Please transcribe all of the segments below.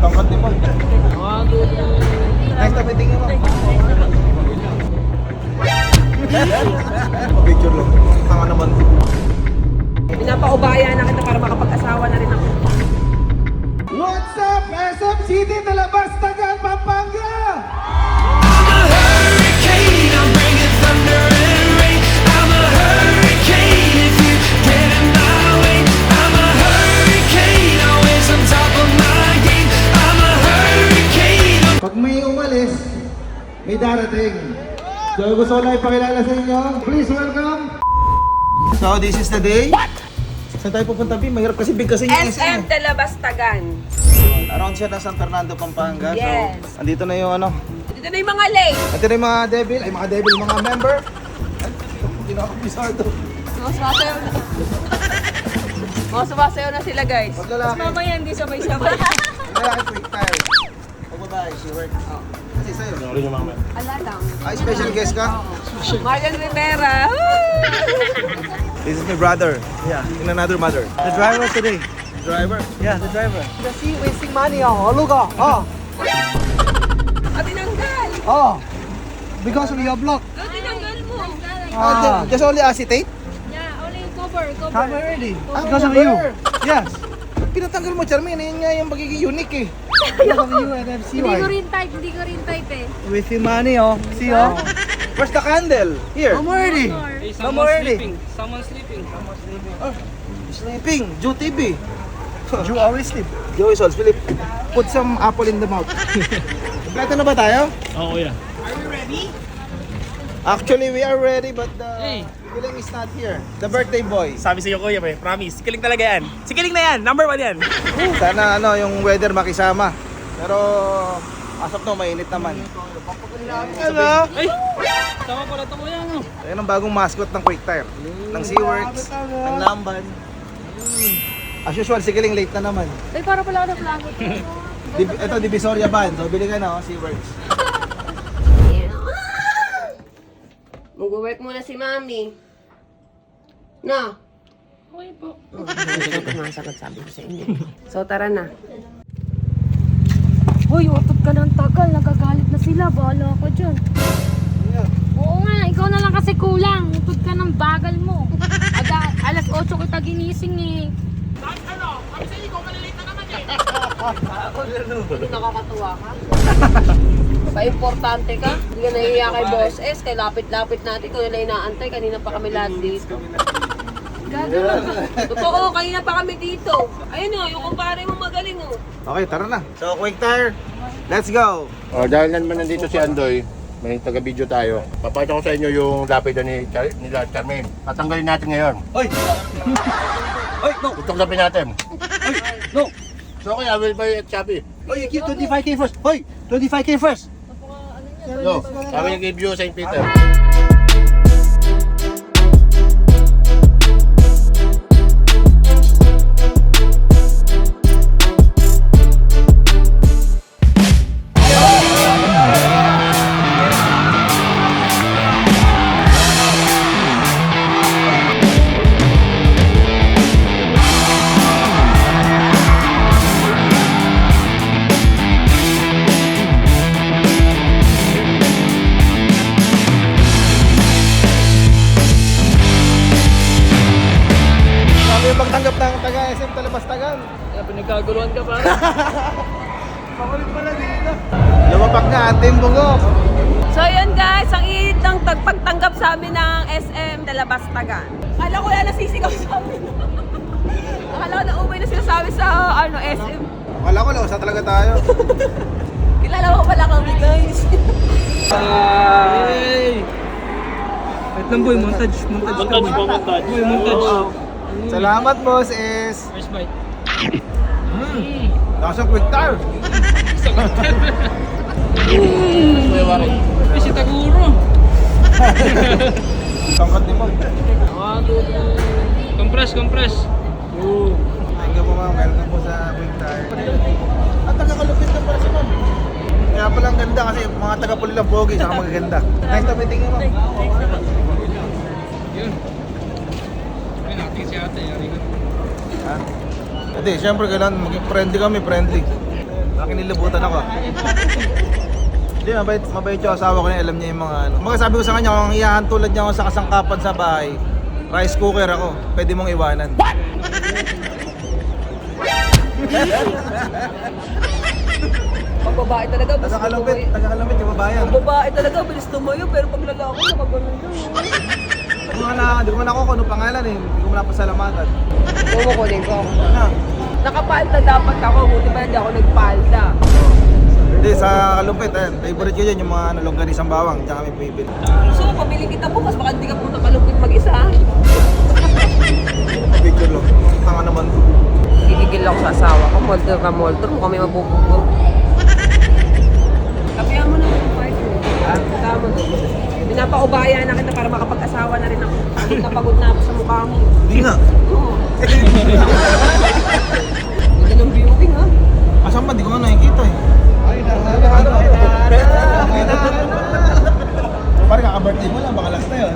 Tangkad ni Mom. Nice na meeting mo. Picture lang. Tanga naman. Pinapaubaya na kita para makapag-asawa na rin ako. What's up, SM City, Talabas, Tagal, Pampanga? Pag may umalis, may darating. So gusto ko lang ipakilala sa inyo. Please welcome. So this is the day. What? Saan tayo pupunta, Bim? Mahirap kasi bigkasin yung SM Talabastagan. Around siya ng San Fernando, Pampanga. Yes. So, andito na yung ano. Dito na yung mga late. Ito na yung mga devil. Ay, mga devil, mga member. Ay, hindi na ako bisardo. Sumasayaw na. Sumasayaw na sila guys. Pag lalaki. Mamaya hindi sabay-sabay. Pag lalaki, quick fire. Pag babae, she work. Kasi sa'yo. Ala lang. Ay, special guest ka? Marian Rivera. This is my brother. Yeah, in another mother. The driver today. Driver? Yeah, the driver. Kasi wasting money look At tinanggal. because of your block. At tinanggal mo. Just only acetate? Yeah, only cover. Come already. Ah, Because of cover. you. Yes. Pinatanggal mo, Charmaine. Yun nga yung pagiging unique eh. Because of you and MC. Hindi ko rin type eh. Wasting money see Where's the candle? Here. Come already. Come already. Someone's sleeping. Sleeping. Joe TV. You always sleep. Joey Sols, Philip. Put some apple in the mouth. Kompleto na ba tayo? Oo, yeah. Actually, we are ready but the Hey. Kiling is not here. The birthday boy. Sabi sa'yo kuya, promise. Si Kiling talaga yan. Si Kiling na yan. Number 1 yan. Sana yung weather makisama. Pero as of now, mainit naman. Hello? Ay! Tama pala ito kuya, no? Ayan ang bagong mascot ng Quick Tire. Ng SeaWorks, ng Lamban. As usual, si Kiling late na naman. Ay, para pala ako na vlog. Ito, Divisoria Van. So, bili ka na, SeaWorks. Mag-work muna si Mami. No. Okay po. Masagot sabi ko sa inyo. So tara na. Hoy, utot ka ng tagal. Nagagalit na sila. Bahala ako dyan. Oo nga, ikaw na lang kasi kulang. Utot ka ng bagal mo. Alas 8 kita ginising eh. Nakakatuwa ka. Pa-importante ka. Hindi ka nahihiya kay Boss S. Kay lapit-lapit natin. Kung nila inaantay, kanina pa kami lahat dito. Totoo, kanina pa kami dito. Ayun o, yung kumpare mo magaling o. Okay, tara na. So, Quick Tire, let's go. Dahil naman nandito si Andoy, may taga-video tayo. Papakita ko sa inyo yung lapida nila Charmaine. Tatanggalin natin ngayon. Oy! Oy, no! Tutuklapin natin. Oy, no! So okay, I will buy at Shopee. Oy, you give 25K first. Hoy, 25K first. No, I will give you St. Peter. Grabe yung pagtanggap ng taga-SM Talabastagan. Kaya pinagkaguluhan ka pa. Pakulit pala dito. Lumapak na ating bugok. So yun guys, ang init ng pagtanggap sa amin ng SM Talabastagan. Akala ko na nasisigaw sa amin. Akala ko na umay na sila sa amin sa SM. Akala ko lang, saan talaga tayo? Kilala mo pala kami guys. Hey! Wait lang boy, montage. Montage ka boy. Boy, montage. Salamat, Boss S. First bite. Lakas ang Quick Tire. Kuya Warren. Ay, si Taguro. Tangkad ni Mom. Compress. Thank you po, ma'am. Welcome po sa Quick Tire. Ang taga-kalupit na pala si Ma'am. Kaya pala ang ganda kasi mga taga-puli lang pogi, saka magaganda. Nice to meeting you, Ma'am. Yun. Ay, natin si ate. Yari ka. Ha? Hindi, syempre kailangan maging friendly kami, friendly. Akin nililibutan ako. Hindi, mabait yung asawa ko na alam niya yung mga ano. Mga sabi ko sa kanya, kung iyahan tulad niya ako sa kasangkapan sa bahay, rice cooker ako, pwede mong iwanan. What? Pag babae talaga, bilis tumayo. Taga-kalapit yung babayan. Pag babae talaga, bilis tumayo. Pero pag lalaki, nakaganon lang. Hindi ko man ako kung ano pangalan eh, hindi ko man pasalamatan. Kumukunin ko. Na, Nakapalda dapat ako, buti ba hindi ako nagpalda. hindi, sa kalumpit, favorite ko yun, yung mga longganisang bawang, tsaka may pipit. So, pabili kita bukas, baka hindi ka punta kalumpit mag-isa. Picture lang, tanga naman to. Gigigil ako sa asawa ko, molder ka molder, mukhang may mabubugol. Kapihan mo na yung fight mo. Tama doon. Pinapaubaya na kita para makapag-asawa na rin ako. Pagod na ako sa mukha mo. Hindi nga. Oo. Ganda ng viewing ha. Asan ba? Di ko nga nakikita eh. Parang kaka-birthday mo lang, baka last na yun.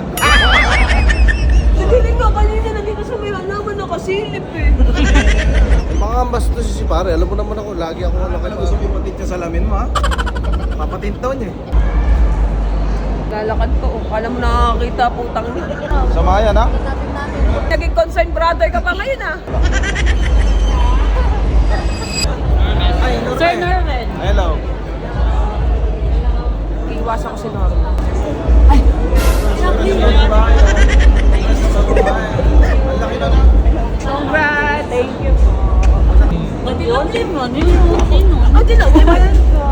Naghiling nga kanina, nandito sa may halaman nakasilip eh. Mga ambassador si pare, alam mo naman ako, lagi ako Alam gusto ko ipatint sa salamin mo ha? Papatint daw niya eh. Lalakad ko, oh. Kala mo nakakita, putang niya. Samayan ha? Naging concerned brother ka pa ngayon ah. Ay, Norman. Sir Norman. Hello. Iiwasan ko si Norma. Ang laki na na. Congrats! Thank you. Pati mo, nilulutin mo. Ah, dinawayan ka.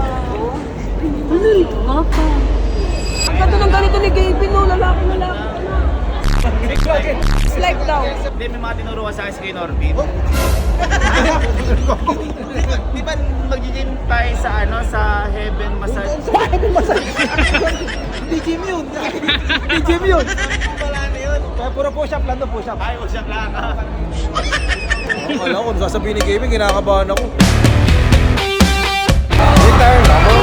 Ano pa? Ang ganda ng ganito ni Gaby, no? Lalaki ka na. Life daw. Hindi, may mga tinuruan sa akin si Norbin. Di ba mag-gym tayo sa ano, sa Heaven Massage? Hindi gym yun. Hindi gym yun. Wala na yun. Kaya puro push-up lang doon, push-up. Ay, huwag siyang lang ha. Alam ko, kung sasabihin ni Gaby, kinakabahan ako. Guitar, ako.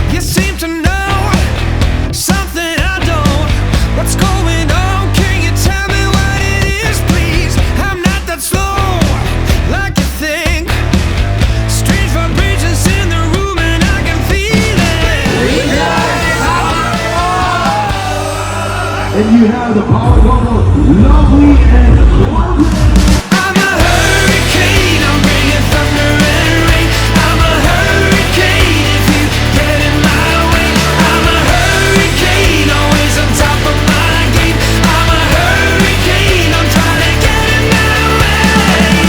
You seem to know something I don't. What's going on? Can you tell me what it is, please? I'm not that slow like you think. Strange vibrations in the room and I can feel it. And you have the power couple, Lovely and I'm a hurricane, I'm bringing thunder and rain. I'm a hurricane if you get in my way. I'm a hurricane, always on top of my game. I'm a hurricane, I'm trying to get in my way.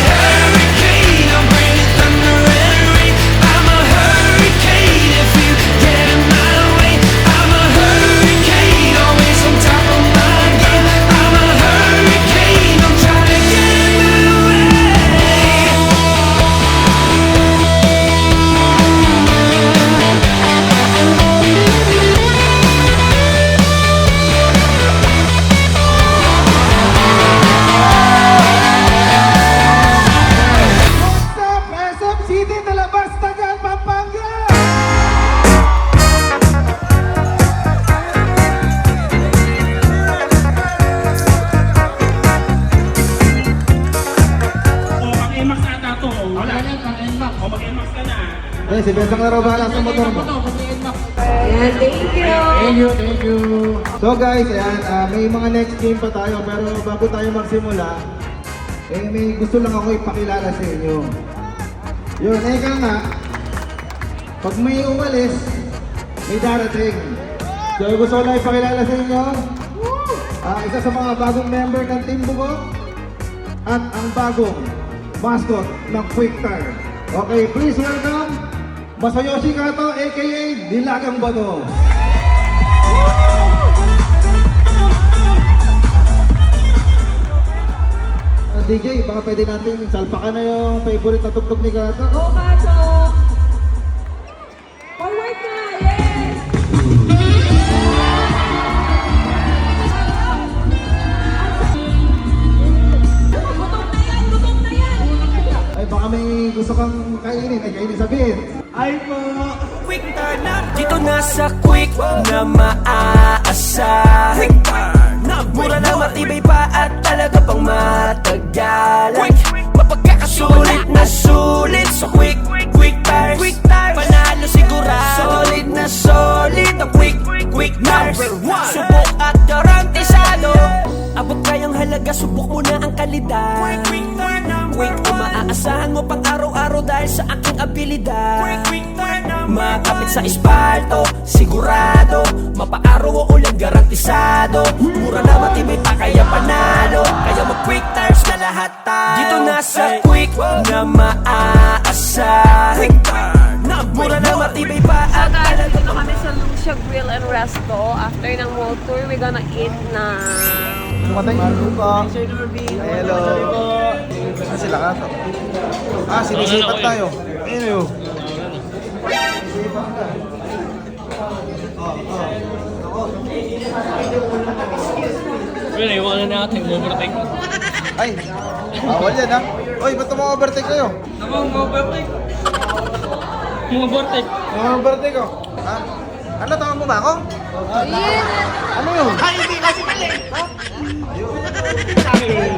Hurricane, I'm bringing thunder and rain. I'm a hurricane if you get in my way. I'm a hurricane, always on top of my game. I'm a hurricane, I'm trying to get in my way. What's up, SM City, Talabas, Tagal, Pampanga! Mag-NMAX ata to. Wala. Mag-NMAX. O, mag-NMAX ka na. Eh, si Bensang na raw bahala sa motor mo. Ayan, thank you. So guys, ayan, may mga next game pa tayo pero bago tayo magsimula, may gusto lang ako ipakilala sa inyo. Yun, eka nga, pag may umalis, may darating. So gusto ko lang ipakilala sa inyo, isa sa mga bagong member ng Team Bugo at ang bagong mascot ng Quick Tire. Okay, please welcome Masayoshi Kato aka Nilagang Bato. DJ, baka pwede natin salpakan na yung favorite na tugtog ni Kato. Go, Kato! Forward na! Yes! Gutom na yan! Ay, baka may gusto kang kainin. Ay, kainin sabihin. Quick turn up. Dito na sa quick na maaasahan. Mura na matibay pa at talaga pang matagalan. Mapagkakasulit na sulit. So quick tires, panalo sigurado. Solid na solid ang quick tires. Subok at garantisado. Abot kayang halaga, subok mo na ang kalidad. Quick o maaasahan mo pang araw-araw dahil sa aking abilidad. Makapit sa espalto, sigurado. Mapaaraw o ulan, garantisado. Mura na matibay pa kaya panalo. Kaya mag-quick tires na lahat tayo. Dito na sa quick na maaasahan. Mura na matibay pa So at guys, talaga. dito kami sa Lucia Grill and Resto. After ng world tour, we're gonna eat na. Dumatay? Hello. Ah, sila ka? Ah, sinisipat tayo. Ayun yun. Sinisipat ka. Well, iwanan natin, overtake. Ay, bawal yan ha. Oy, ba't overtake kayo? Namang overtake. Mga overtake. Overtake ko. Ha? Ano, tawag mo ba ako? Ano yun? Ay, hindi kasi mali. Ha? Ayun.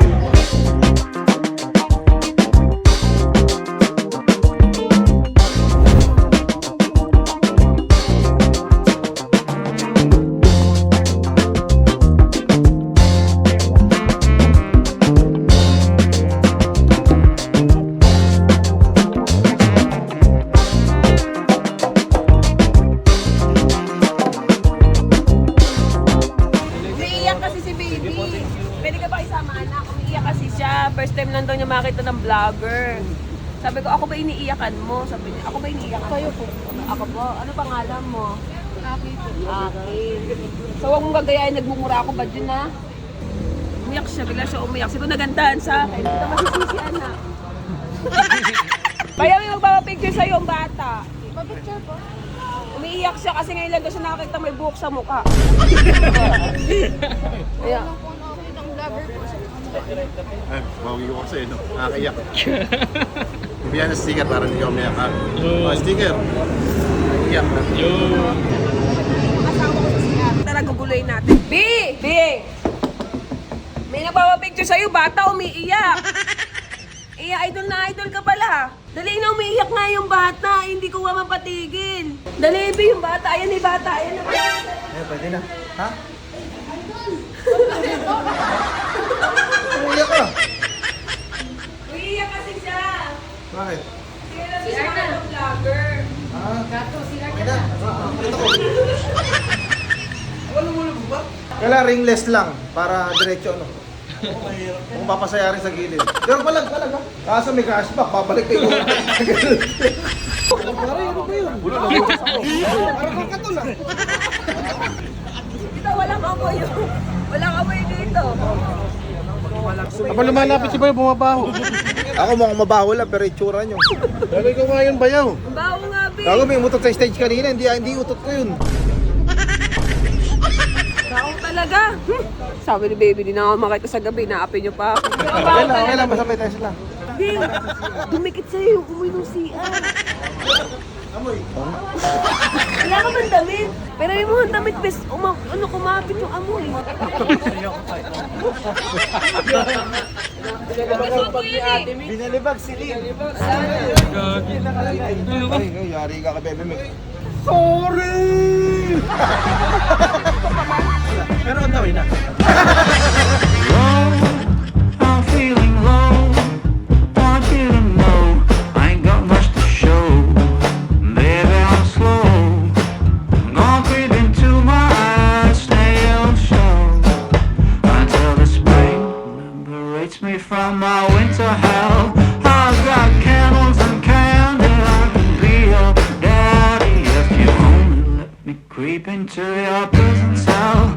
Umiiyak kasi si baby. Pwede ka ba isama anak? Umiiyak kasi siya. First time lang daw niya makita ng vlogger. Sabi ko, ako ba iniiyakan mo? Sabi niya, ako ba iniiyakan mo? Kayo po. Ako po. Ano pangalan mo? Aki po. Aki. So, huwag mong gagayain. Nagmumura ako ba dyan na? Umiyak siya. Bigla siya umiyak. Siguro nagandahan sa akin. Ito masisisi anak. Kaya may magpapapicture sa'yo ang bata. Pa-picture po. Umiiyak siya kasi ngayon lang daw siya nakakita may buhok sa mukha. Kaya, Ay, bawi ko kasi, no? Nakakaiyak. Bibigyan ng sticker para hindi ako umiyak, ha? Oh, sticker. Iyak na. asawa ko sa siya. Tara, guguluhin natin. B! B! May nagpapapicture sa'yo, bata umiiyak. Idol na idol ka pala. Dali na, umiiyak nga yung bata. Hindi ko mapatigil. Dali, B, yung bata. Ayan, yung bata. Ayan na. Eh, pwede na. Ha? Umiyak ka. Umiiyak kasi siya. Bakit? Kaya na siya ng vlogger. Ah, okay na. Ito ko. Kailangan ringless lang para diretso ano. Kung papasaya rin sa gilid. Pero palag ha. Kaso may cashback, babalik kayo. Pare, ano ba yun? Parang kakato lang. Dito, walang amoy yun. Walang amoy dito. Kapag lumalapit si Bayo, bumabaho. Ako mukhang mabaho lang, pero itsura nyo. Lagay ko nga yun, Bayo. Ang baho nga, B. Ako may umutot sa stage kanina, hindi utot ko yun. Baho talaga. Sabi ni baby, di na ako makita sa gabi. Naapi niyo pa ako. Okay lang, masabay tayo sila. Hindi. Dumikit sa'yo yung umoy ng CR. Wala ka bang damit? Pero yung mga damit, bes, kumapit yung amoy. Binalibag si Lynn. Ay, yari ka ka, Bebe Mick. Pero ang tawin na. I'm feeling low. Want you to know I ain't got much to show. Baby, I'm slow. Gonna creep into my eyes, stay on show until the spring liberates me from my winter hell. I've got candles and candy. I can be your daddy if you only let me creep into your prison cell.